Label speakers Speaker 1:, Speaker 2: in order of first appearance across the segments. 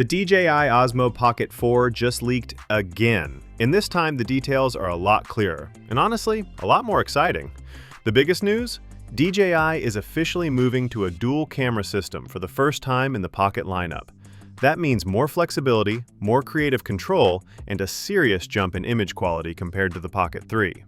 Speaker 1: The DJI Osmo Pocket 4 just leaked again, and this time the details are a lot clearer, and honestly, a lot more exciting. The biggest news? DJI is officially moving to a dual camera system for the first time in the Pocket lineup. That means more flexibility, more creative control, and a serious jump in image quality compared to the Pocket 3.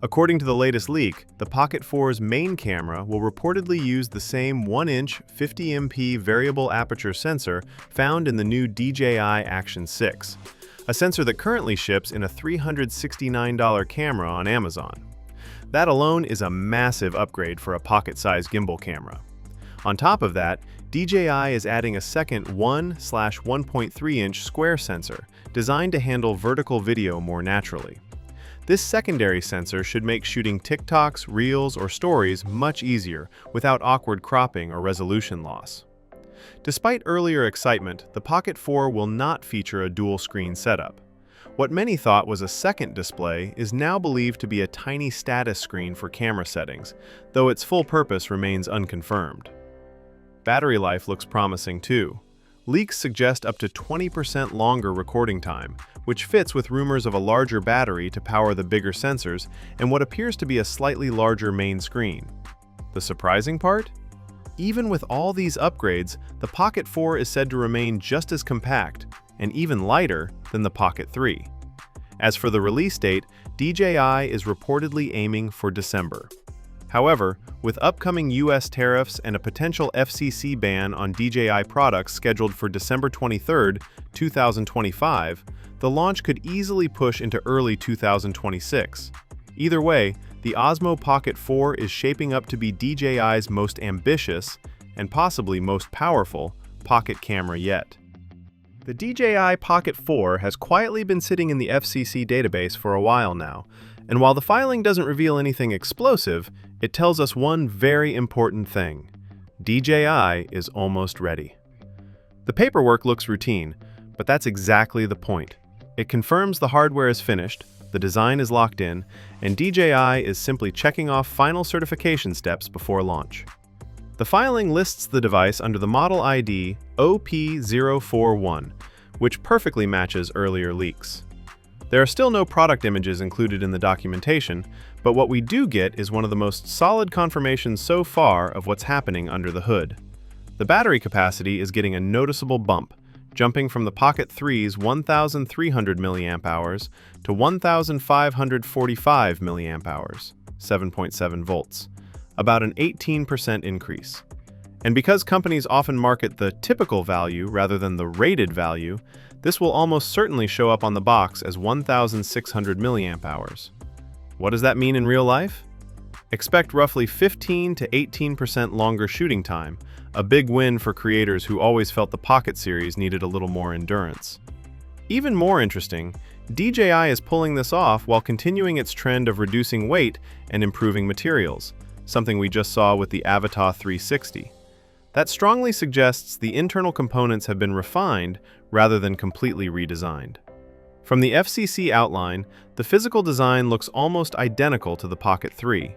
Speaker 1: According to the latest leak, the Pocket 4's main camera will reportedly use the same 1-inch 50MP variable aperture sensor found in the new DJI Action 6, a sensor that currently ships in a $369 camera on Amazon. That alone is a massive upgrade for a pocket-sized gimbal camera. On top of that, DJI is adding a second 1/1.3-inch square sensor designed to handle vertical video more naturally. This secondary sensor should make shooting TikToks, Reels, or Stories much easier without awkward cropping or resolution loss. Despite earlier excitement, the Pocket 4 will not feature a dual-screen setup. What many thought was a second display is now believed to be a tiny status screen for camera settings, though its full purpose remains unconfirmed. Battery life looks promising too. Leaks suggest up to 20% longer recording time, which fits with rumors of a larger battery to power the bigger sensors and what appears to be a slightly larger main screen. The surprising part? Even with all these upgrades, the Pocket 4 is said to remain just as compact and even lighter than the Pocket 3. As for the release date, DJI is reportedly aiming for December. However, with upcoming US tariffs and a potential FCC ban on DJI products scheduled for December 23, 2025, the launch could easily push into early 2026. Either way, the Osmo Pocket 4 is shaping up to be DJI's most ambitious and possibly most powerful pocket camera yet. The DJI Pocket 4 has quietly been sitting in the FCC database for a while now, and while the filing doesn't reveal anything explosive, it tells us one very important thing. DJI is almost ready. The paperwork looks routine, but that's exactly the point. It confirms the hardware is finished, the design is locked in, and DJI is simply checking off final certification steps before launch. The filing lists the device under the model ID OP041, which perfectly matches earlier leaks. There are still no product images included in the documentation, but what we do get is one of the most solid confirmations so far of what's happening under the hood. The battery capacity is getting a noticeable bump, jumping from the Pocket 3's 1,300 mAh to 1,545 mAh, 7.7 volts, about an 18% increase. And because companies often market the typical value rather than the rated value, this will almost certainly show up on the box as 1,600 mAh. What does that mean in real life? Expect roughly 15 to 18% longer shooting time, a big win for creators who always felt the Pocket series needed a little more endurance. Even more interesting, DJI is pulling this off while continuing its trend of reducing weight and improving materials, something we just saw with the Avatar 360. That strongly suggests the internal components have been refined rather than completely redesigned. From the FCC outline, the physical design looks almost identical to the Pocket 3.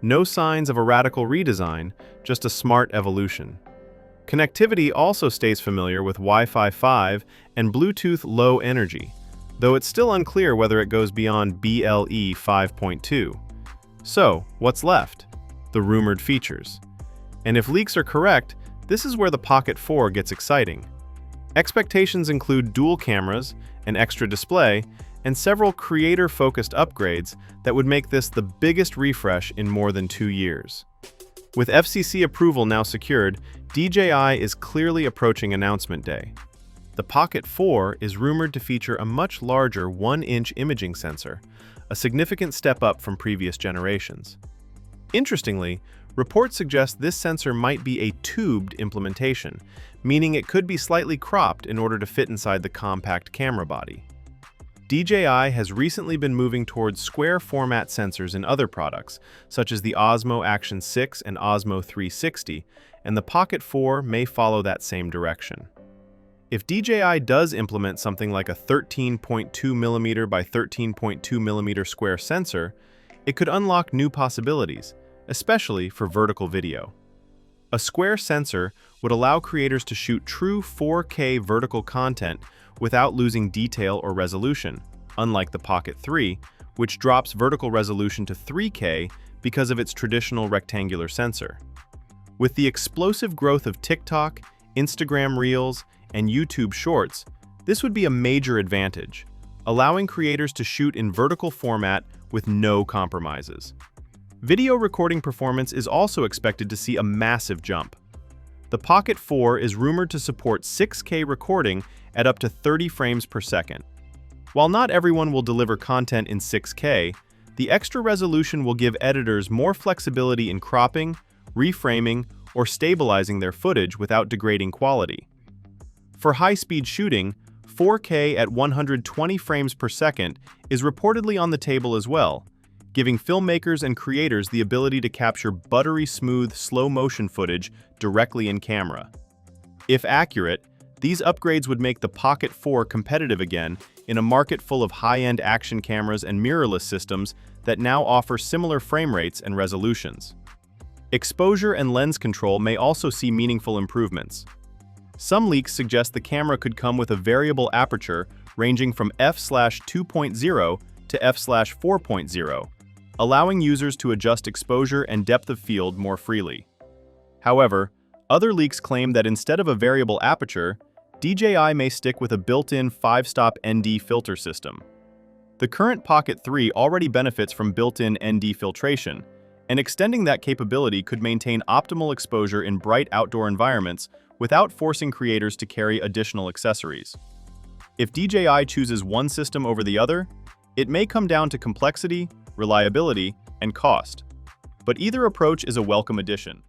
Speaker 1: No signs of a radical redesign, just a smart evolution. Connectivity also stays familiar with Wi-Fi 5 and Bluetooth Low Energy, though it's still unclear whether it goes beyond BLE 5.2. So, what's left? The rumored features. And if leaks are correct, this is where the Pocket 4 gets exciting. Expectations include dual cameras, an extra display, and several creator-focused upgrades that would make this the biggest refresh in more than 2 years. With FCC approval now secured, DJI is clearly approaching announcement day. The Pocket 4 is rumored to feature a much larger 1-inch imaging sensor, a significant step up from previous generations. Interestingly, reports suggest this sensor might be a tubed implementation, meaning it could be slightly cropped in order to fit inside the compact camera body. DJI has recently been moving towards square format sensors in other products, such as the Osmo Action 6 and Osmo 360, and the Pocket 4 may follow that same direction. If DJI does implement something like a 13.2mm by 13.2mm square sensor, it could unlock new possibilities, especially for vertical video. A square sensor would allow creators to shoot true 4K vertical content without losing detail or resolution, unlike the Pocket 3, which drops vertical resolution to 3K because of its traditional rectangular sensor. With the explosive growth of TikTok, Instagram Reels, and YouTube Shorts, this would be a major advantage, allowing creators to shoot in vertical format with no compromises. Video recording performance is also expected to see a massive jump. The Pocket 4 is rumored to support 6K recording at up to 30 frames per second. While not everyone will deliver content in 6K, the extra resolution will give editors more flexibility in cropping, reframing, or stabilizing their footage without degrading quality. For high-speed shooting, 4K at 120 frames per second is reportedly on the table as well, giving filmmakers and creators the ability to capture buttery smooth slow-motion footage directly in camera. If accurate, these upgrades would make the Pocket 4 competitive again in a market full of high-end action cameras and mirrorless systems that now offer similar frame rates and resolutions. Exposure and lens control may also see meaningful improvements. Some leaks suggest the camera could come with a variable aperture ranging from f/2.0 to f/4.0, allowing users to adjust exposure and depth of field more freely. However, other leaks claim that instead of a variable aperture, DJI may stick with a built-in 5-stop ND filter system. The current Pocket 3 already benefits from built-in ND filtration, and extending that capability could maintain optimal exposure in bright outdoor environments without forcing creators to carry additional accessories. If DJI chooses one system over the other, it may come down to complexity, reliability, and cost. But either approach is a welcome addition.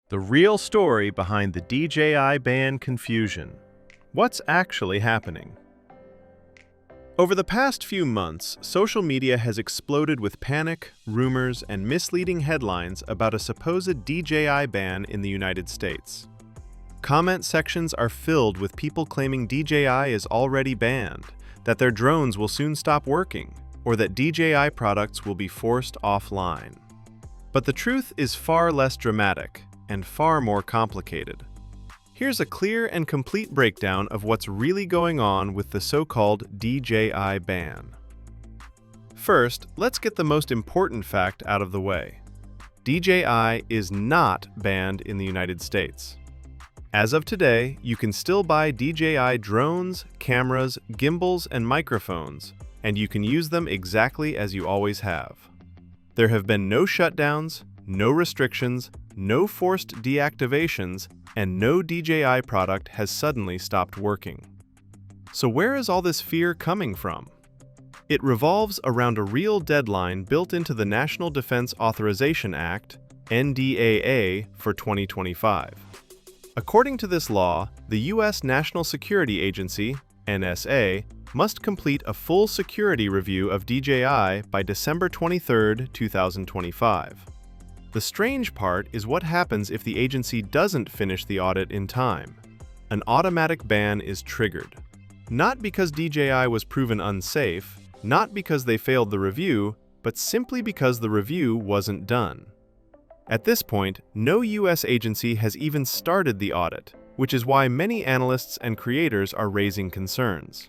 Speaker 1: The real story behind the DJI ban confusion. What's actually happening? Over the past few months, social media has exploded with panic, rumors, and misleading headlines about a supposed DJI ban in the United States. Comment sections are filled with people claiming DJI is already banned, that their drones will soon stop working, or that DJI products will be forced offline. But the truth is far less dramatic and far more complicated. Here's a clear and complete breakdown of what's really going on with the so-called DJI ban. First, let's get the most important fact out of the way. DJI is not banned in the United States. As of today, you can still buy DJI drones, cameras, gimbals, and microphones, and you can use them exactly as you always have. There have been no shutdowns, no restrictions, no forced deactivations, and no DJI product has suddenly stopped working. So where is all this fear coming from? It revolves around a real deadline built into the National Defense Authorization Act, NDAA, for 2025. According to this law, the US National Security Agency, NSA, must complete a full security review of DJI by December 23, 2025. The strange part is what happens if the agency doesn't finish the audit in time. An automatic ban is triggered. Not because DJI was proven unsafe, not because they failed the review, but simply because the review wasn't done. At this point, no US agency has even started the audit, which is why many analysts and creators are raising concerns.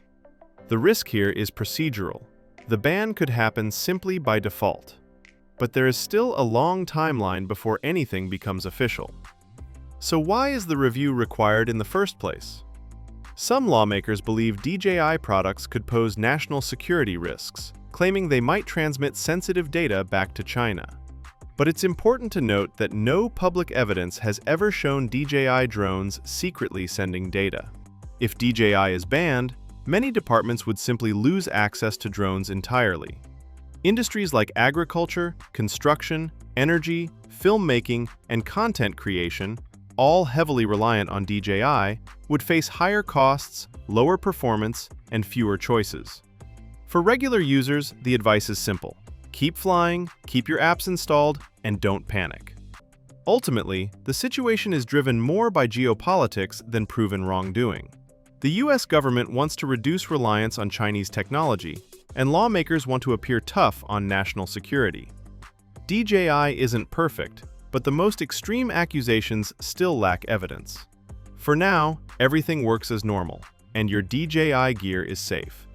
Speaker 1: The risk here is procedural. The ban could happen simply by default. But there is still a long timeline before anything becomes official. So why is the review required in the first place? Some lawmakers believe DJI products could pose national security risks, claiming they might transmit sensitive data back to China. But it's important to note that no public evidence has ever shown DJI drones secretly sending data. If DJI is banned, many departments would simply lose access to drones entirely. Industries like agriculture, construction, energy, filmmaking, and content creation, all heavily reliant on DJI, would face higher costs, lower performance, and fewer choices. For regular users, the advice is simple. Keep flying, keep your apps installed, and don't panic. Ultimately, the situation is driven more by geopolitics than proven wrongdoing. The US government wants to reduce reliance on Chinese technology, and lawmakers want to appear tough on national security. DJI isn't perfect, but the most extreme accusations still lack evidence. For now, everything works as normal, and your DJI gear is safe.